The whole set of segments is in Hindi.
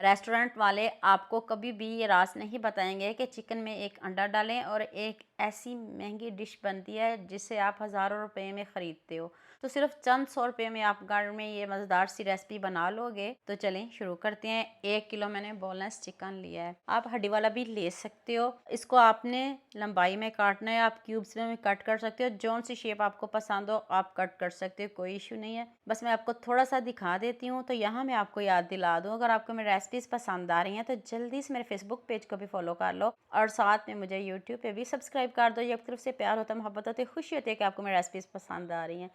रेस्टोरेंट वाले आपको कभी भी ये राज़ नहीं बताएँगे कि चिकन में एक अंडा डालें और एक ऐसी महँगी डिश बनती है जिसे आप हज़ारों रुपए में ख़रीदते हो। तो सिर्फ़ चंद सौ रुपए में आप घर में ये मज़ेदार सी रेसिपी बना लोगे। तो चलें शुरू करते हैं। 1 किलो मैंने बोनलेस चिकन लिया है। आप हड्डी वाला भी ले सकते हो। इसको आपने लंबाई में काटना है, आप क्यूब्स में भी कट कर सकते हो। जौन सी शेप आपको पसंद हो आप कट कर सकते हो, कोई इश्यू नहीं है। बस मैं आपको थोड़ा-सा दिखा देती हूँ। तो यहाँ मैं आपको याद दिला दूँ, अगर आपको मेरी रेसिपीज़ पसंद आ रही हैं तो जल्दी से मेरे फेसबुक पेज को भी फॉलो कर लो और साथ में मुझे यूट्यूब पे भी सब्सक्राइब कर दो। ये एक तरफ से प्यार होता है, मोहब्बत होती है, खुशी होती है कि आपको मेरी रेसिपीज़ पसंद आ रही हैं।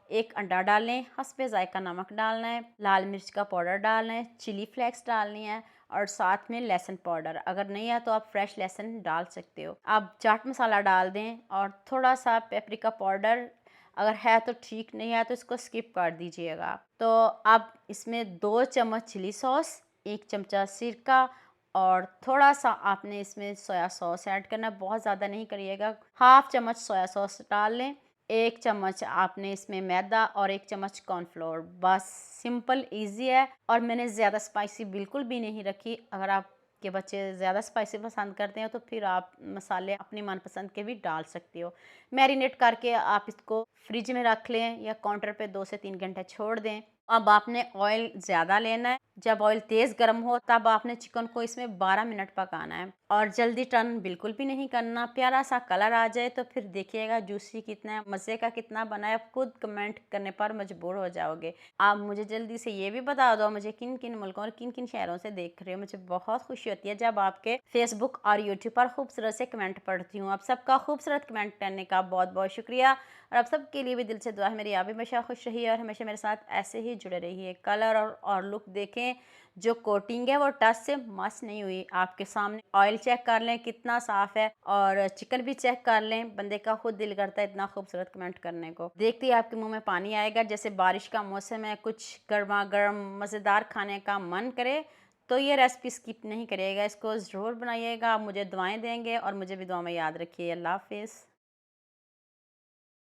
एक अंडा डाल लें, हस्बे ज़ायका नमक डालना है, लाल मिर्च का पाउडर डालना है, चिली फ्लेक्स डालनी है और साथ में लहसुन पाउडर। अगर नहीं है तो आप फ्रेश लहसुन डाल सकते हो। आप चाट मसाला डाल दें और थोड़ा सा पेपरिका पाउडर, अगर है तो ठीक, नहीं है तो इसको स्किप कर दीजिएगा। तो अब इसमें 2 चम्मच चिली सॉस, 1 चमचा सिरका और थोड़ा सा आपने इसमें सोया सॉस ऐड करना है, बहुत ज़्यादा नहीं करिएगा। हाफ चम्मच सोया सॉस डाल लें, 1 चम्मच आपने इसमें मैदा और 1 चम्मच कॉर्नफ्लोर। बस सिंपल ईज़ी है और मैंने ज़्यादा स्पाइसी बिल्कुल भी नहीं रखी। अगर आपके बच्चे ज़्यादा स्पाइसी पसंद करते हैं तो फिर आप मसाले अपनी मनपसंद के भी डाल सकते हो। मैरिनेट करके आप इसको फ्रिज में रख लें या काउंटर पे 2 से 3 घंटे छोड़ दें। अब आपने ऑयल ज़्यादा लेना है। जब ऑयल तेज़ गर्म हो तब आपने चिकन को इसमें 12 मिनट पकाना है और जल्दी टर्न बिल्कुल भी नहीं करना। प्यारा सा कलर आ जाए तो फिर देखिएगा जूसी कितना है, मज़े का कितना बना है। आप खुद कमेंट करने पर मजबूर हो जाओगे। आप मुझे जल्दी से ये भी बता दो मुझे किन किन मुल्कों और किन किन शहरों से देख रहे हो। मुझे बहुत खुशी होती है जब आपके फेसबुक और यूट्यूब पर खूबसूरत से कमेंट पढ़ती हूँ। आप सबका खूबसूरत कमेंट करने का बहुत बहुत शुक्रिया और आप सबके लिए भी दिल से दुआ है मेरी, आप भी हमेशा खुश रहिए और हमेशा मेरे साथ ऐसे ही जुड़े रहिए। कलर और लुक देखें, जो कोटिंग है वो टच से मस नहीं हुई। आपके सामने ऑयल चेक कर लें कितना साफ है और चिकन भी चेक कर लें। बंदे का खुद दिल करता है इतना खूबसूरत कमेंट करने को। देखते ही आपके मुंह में पानी आएगा, जैसे बारिश का मौसम है, कुछ गर्मा गर्म मज़ेदार खाने का मन करे तो ये रेसिपी स्किप नहीं करिएगा, इसको ज़रूर बनाइएगा। आप मुझे दुआएं देंगे और मुझे भी दुआ में याद रखिए। अल्लाह हाफिज़।